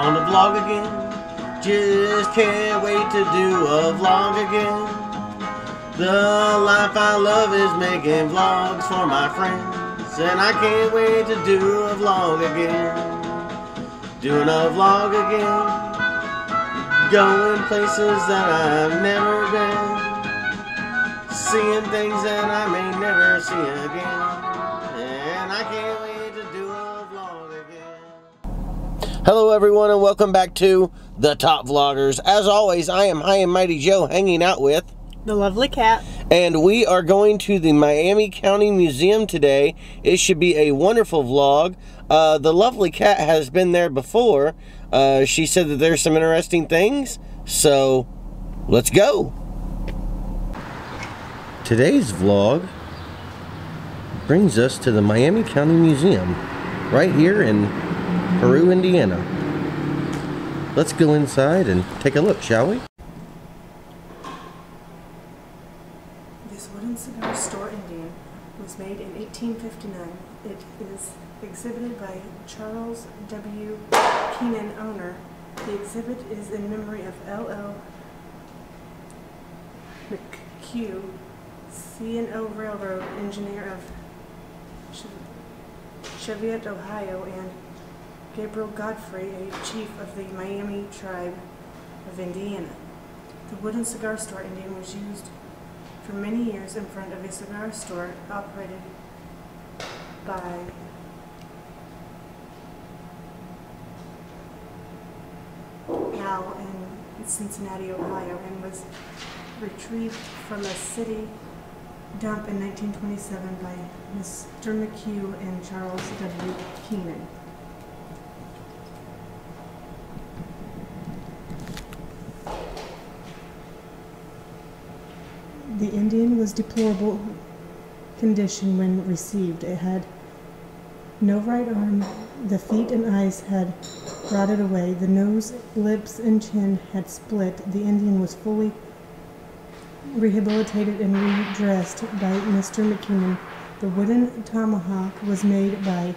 on the vlog again. Just can't wait to do a vlog again. The life I love is making vlogs for my friends, and I can't wait to do a vlog again. Doing a vlog again. Going places that I've never been. Seeing things that I may never see again. And I can't wait to do a vlog again. Hello everyone and welcome back to The Top Vloggers. As always, I am High and Mighty Joe hanging out with the lovely cat. And we are going to the Miami County Museum today. It should be a wonderful vlog. The lovely cat has been there before. She said that there's some interesting things. So, let's go. Today's vlog brings us to the Miami County Museum, right here in Peru, Indiana. Let's go inside and take a look, shall we? This wooden cigar store Indian was made in 1859. It is exhibited by Charles W. Keenan, owner. The exhibit is in memory of L.L. McHugh, C&O Railroad engineer of Cheviot, Ohio, and Gabriel Godfrey, a chief of the Miami tribe of Indiana. The wooden cigar store Indian was used for many years in front of a cigar store operated by Al in Cincinnati, Ohio, and was retrieved from a city dump in 1927 by Mr. McHugh and Charles W. Keenan. The Indian was deplorable condition when received. It had no right arm, the feet and eyes had rotted away, the nose, lips, and chin had split. The Indian was fully rehabilitated and redressed by Mr. McKinnon. The wooden tomahawk was made by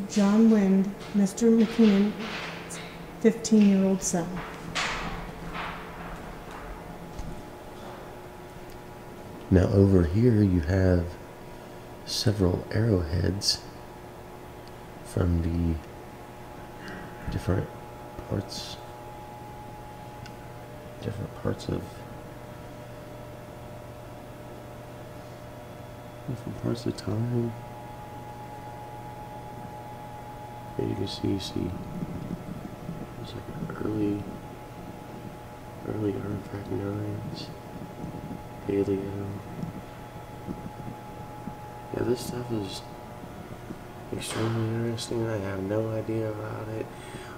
John Wind, Mr. McKinnon's 15-year-old son. Now over here you have several arrowheads from the different parts of time. Here you can see there's like early artifact knives, paleo. Yeah, this stuff is extremely interesting. I have no idea about it.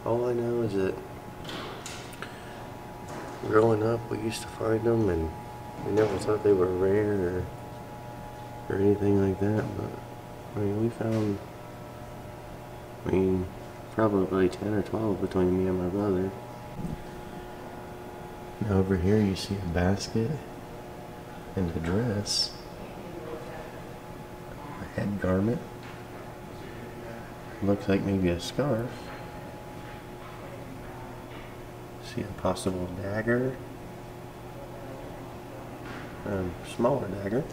All I know is that growing up we used to find them and we never thought they were rare or anything like that, but I mean we found probably 10 or 12 between me and my brother. Now over here you see a basket and a dress, a head garment, looks like maybe a scarf. See a possible dagger, smaller dagger,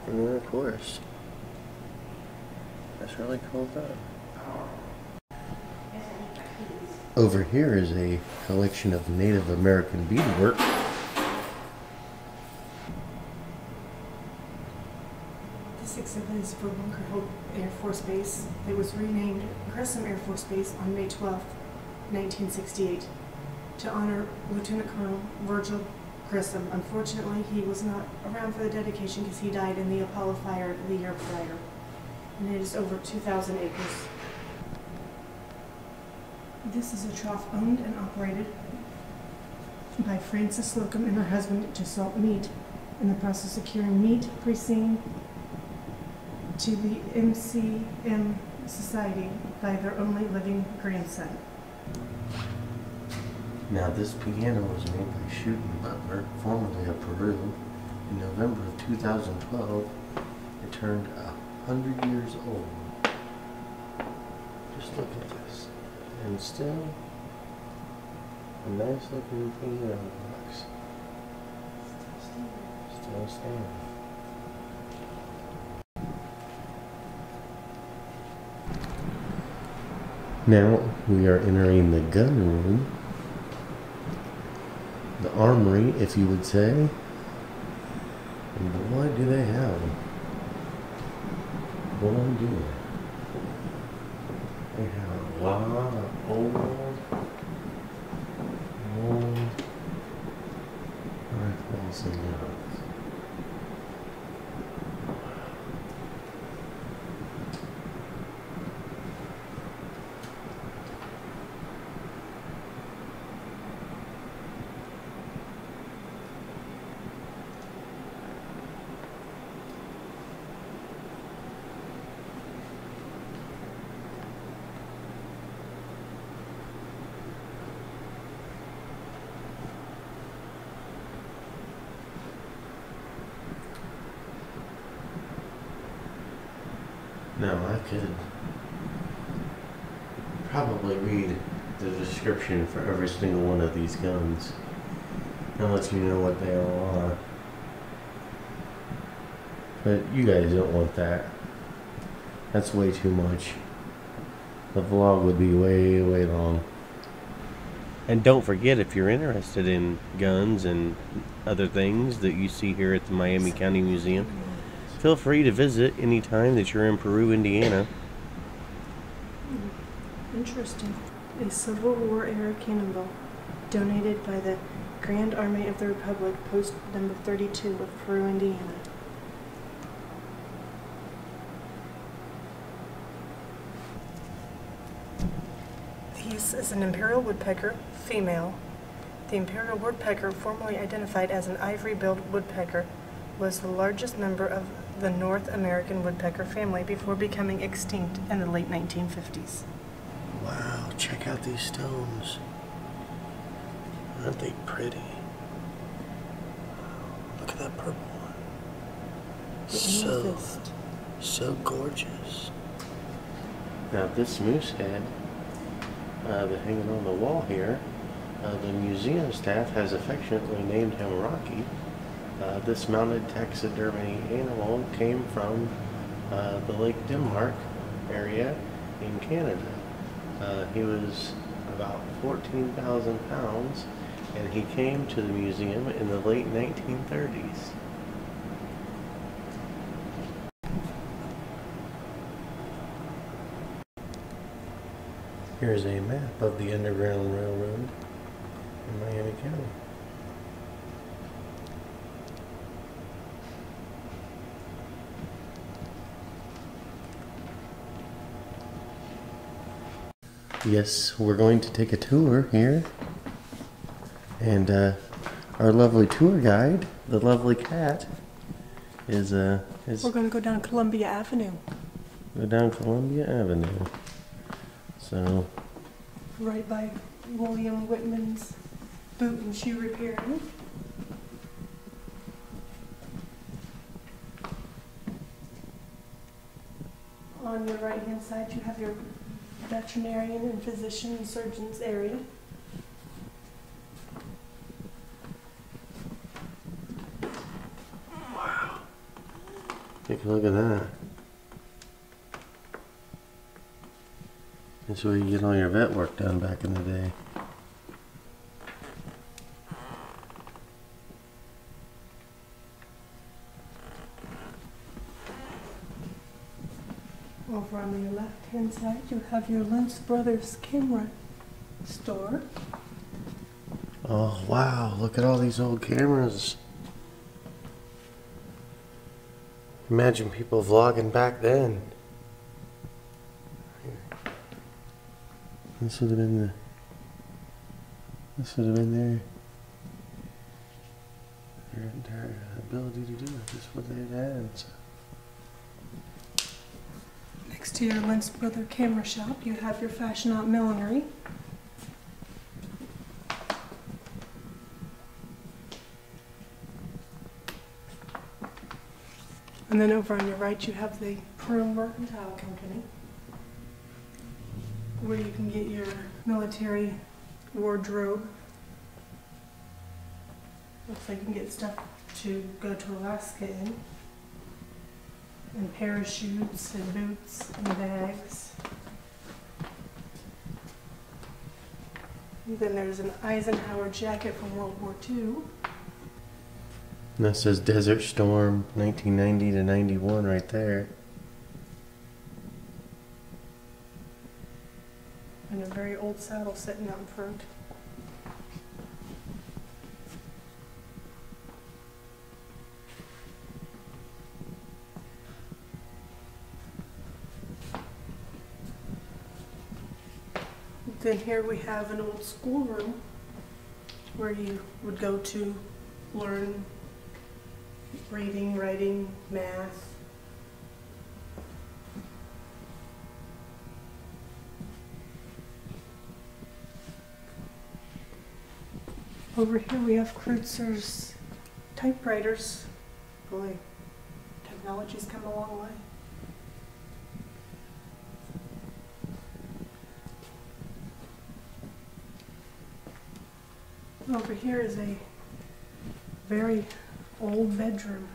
and then of course, that's really cool stuff. Over here is a collection of Native American beadwork. This exhibit is for Bunker Hill Air Force Base. It was renamed Grissom Air Force Base on May 12, 1968, to honor Lieutenant Colonel Virgil Grissom. Unfortunately, he was not around for the dedication because he died in the Apollo fire the year prior. And it is over 2,000 acres. This is a trough owned and operated by Frances Slocum and her husband to salt meat, in the process of curing meat pre-seen to the MCM Society by their only living grandson. Now this piano was made by Shootin' Butler, formerly of Peru. In November of 2012, it turned 100 years old. Just look at this. And still a nice looking piano box. Still standing. Now we are entering the gun room. The armory, if you would say. And boy, do they have them. Boy, do they. They have a lot of old rifles and guns. Now I could probably read the description for every single one of these guns and let you know what they all are. But you guys don't want that. That's way too much. The vlog would be way, way long. And don't forget, if you're interested in guns and other things that you see here at the Miami County Museum, feel free to visit anytime that you're in Peru, Indiana. Interesting. A Civil War era cannonball donated by the Grand Army of the Republic, post number 32 of Peru, Indiana. This is an imperial woodpecker, female. The imperial woodpecker, formerly identified as an ivory-billed woodpecker, was the largest member of the North American woodpecker family before becoming extinct in the late 1950s. Wow, check out these stones. Aren't they pretty? Look at that purple one. So gorgeous. Now this moose head that's hanging on the wall here, the museum staff has affectionately named him Rocky. This mounted taxidermy animal came from the Lake Denmark area in Canada. He was about 14,000 pounds, and he came to the museum in the late 1930s. Here's a map of the Underground Railroad in Miami County. Yes, we're going to take a tour here, and our lovely tour guide, the lovely cat, is We're going to go down Columbia Avenue. Go down Columbia Avenue. So right by William Whitman's boot and shoe repairing. On your right hand side you have your veterinarian and physician and surgeons area. wow, take a look at that. That's where you get all your vet work done back in the day. Over on your left hand side you have your Lentz Brothers camera store. Oh wow, look at all these old cameras. Imagine people vlogging back then. This would have been their entire ability to do it. This is what they had. So. Next to your Lentz Brother camera shop, you have your Fashion Out Millinery. And then over on your right, you have the Peru Mercantile Company. where you can get your military wardrobe. Looks like you can get stuff to go to Alaska in. And parachutes and boots and bags. And then there's an Eisenhower jacket from World War II. And that says Desert Storm 1990 to 91 right there. And a very old saddle sitting out in front. Then here we have an old schoolroom where you would go to learn reading, writing, math. Over here we have Kreutzer's typewriters. Boy, technology's come a long way. Over here is a very old bedroom.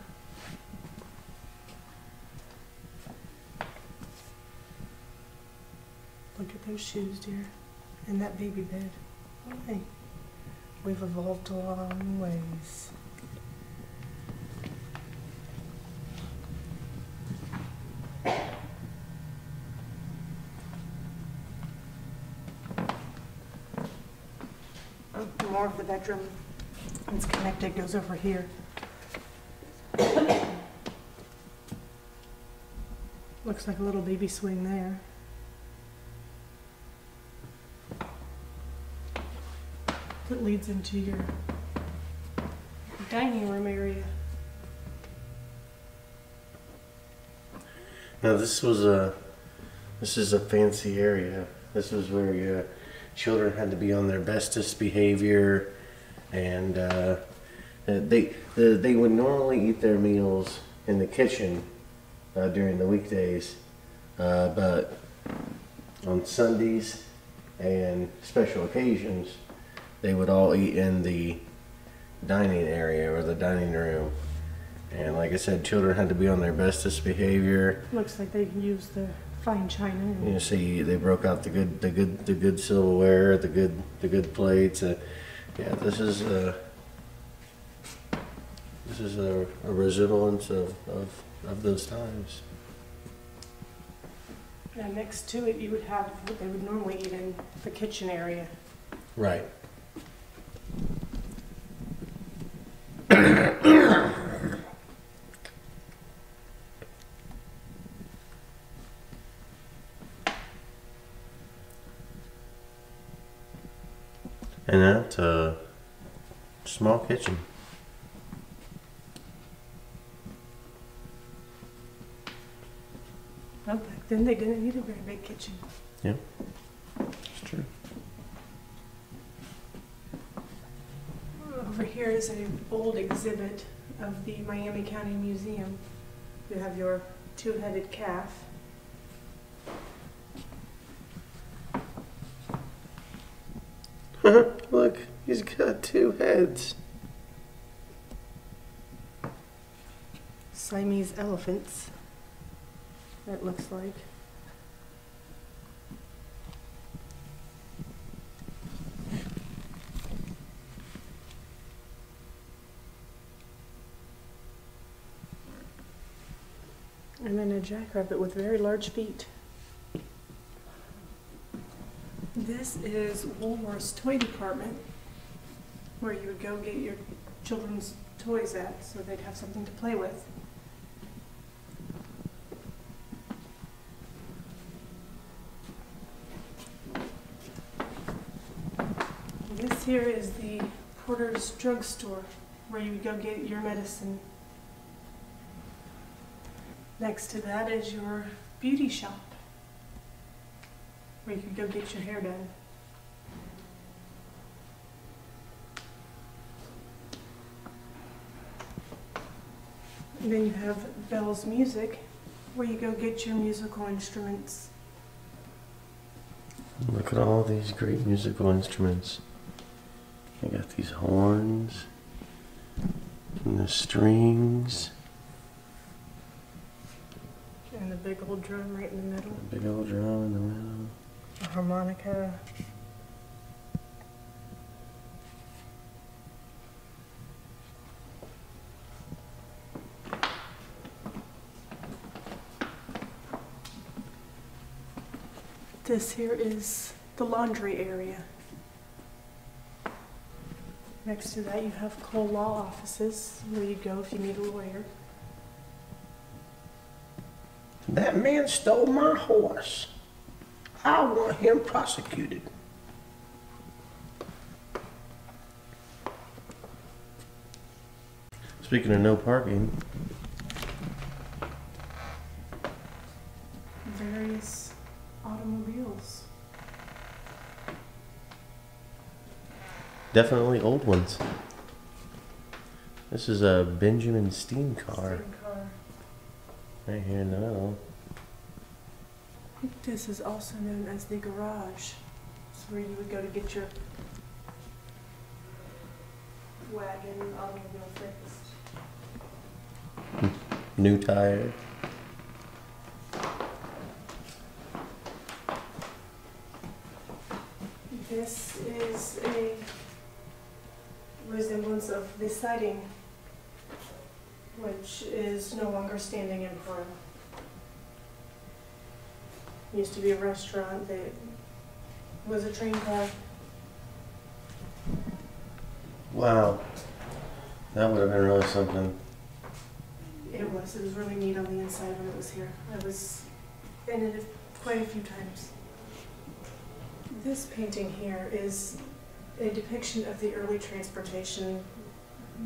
Look at those shoes, dear. And that baby bed. Hey, we've evolved a long ways. More of the bedroom. It's connected, goes over here. Looks like a little baby swing there. That leads into your dining room area. Now this is a fancy area. This is where your children had to be on their bestest behavior, and they would normally eat their meals in the kitchen during the weekdays, but on Sundays and special occasions they would all eat in the dining area or the dining room. And like I said, children had to be on their bestest behavior. Looks like they can use the fine china. You see, they broke out the good silverware, the good plates. Yeah, this is a resemblance of those times. Now next to it, you would have what they would normally eat in the kitchen area. Right. And that's a small kitchen. Well, back then they didn't need a very big kitchen. Yeah, it's true. Over here is an old exhibit of the Miami County Museum. You have your two-headed calf. Look, he's got two heads. Siamese elephants, that looks like. And then a jackrabbit with very large feet. This is Woolworth's toy department, where you would go get your children's toys at so they'd have something to play with. This here is the Porter's drugstore, where you would go get your medicine. Next to that is your beauty shop, where you could go get your hair done. And then you have Bell's Music, where you go get your musical instruments. Look at all these great musical instruments. I got these horns and the strings. And the big old drum right in the middle. The big old drum in the middle. A harmonica. This here is the laundry area. Next to that you have Cole Law offices, where you go if you need a lawyer. That man stole my horse. I want him prosecuted. Speaking of no parking. Various automobiles. Definitely old ones. This is a Benjamin Steam car. Steam car. Right here in the middle. This is also known as the garage. It's where you would go to get your wagon, automobile fixed. New tire. This is a resemblance of the siding, which is no longer standing in Peru. Used to be a restaurant that was a train car. Wow. That would have been really something. It was really neat on the inside when it was here. I was in it quite a few times. This painting here is a depiction of the early transportation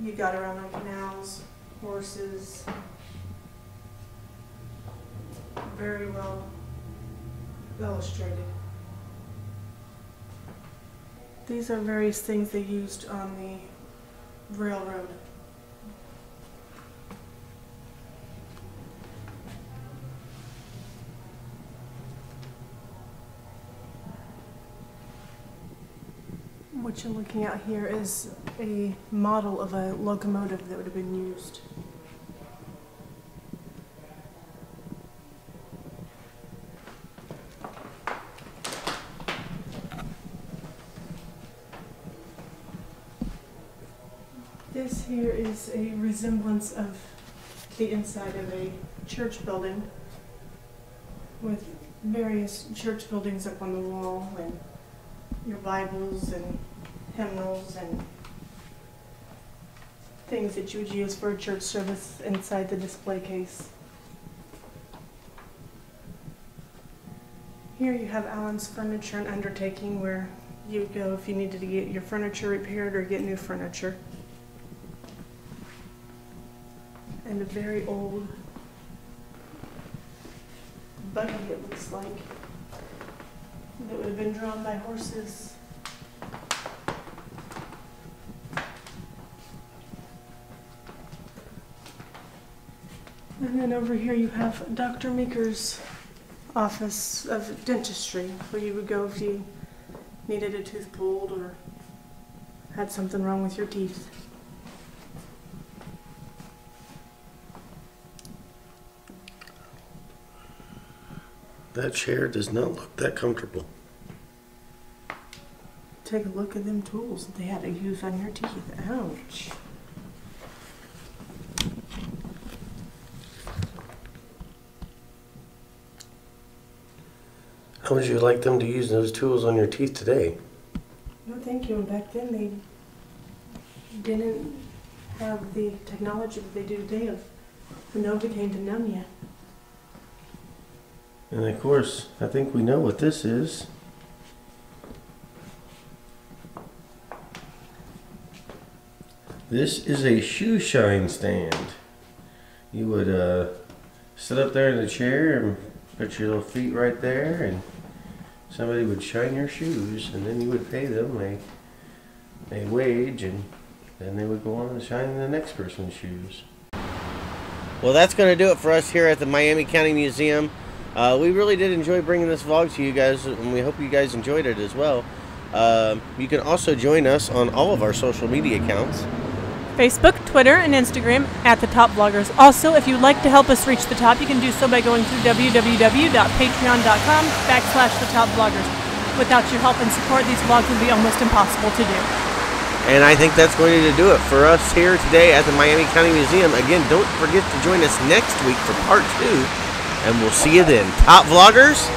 you got around on canals, horses. Very well illustrated. These are various things they used on the railroad. What you're looking at here is a model of a locomotive that would have been used. This here is a resemblance of the inside of a church building with various church buildings up on the wall and your Bibles and hymnals and things that you would use for a church service inside the display case. Here you have Allen's Furniture and Undertaking, where you would go if you needed to get your furniture repaired or get new furniture. And a very old buggy, it looks like, that would have been drawn by horses. And then over here you have Dr. Meeker's office of dentistry, where you would go if you needed a tooth pulled or had something wrong with your teeth. That chair does not look that comfortable. Take a look at them tools that they had to use on your teeth. Ouch. How would you like them to use those tools on your teeth today? No, thank you. And back then they didn't have the technology that they do today of Novocaine to numb you. And of course, I think we know what this is. This is a shoe shine stand. You would sit up there in the chair and put your little feet right there, and somebody would shine your shoes, and then you would pay them a wage, and then they would go on and shine the next person's shoes. Well, that's going to do it for us here at the Miami County Museum. We really did enjoy bringing this vlog to you guys, and we hope you guys enjoyed it as well. You can also join us on all of our social media accounts. Facebook, Twitter, and Instagram at thetopvlogers. Also, if you'd like to help us reach the top, you can do so by going through www.patreon.com/thetopvlogers. Without your help and support, these vlogs would be almost impossible to do. And I think that's going to do it for us here today at the Miami County Museum. Again, don't forget to join us next week for part 2, and we'll see you then. Top Vloggers,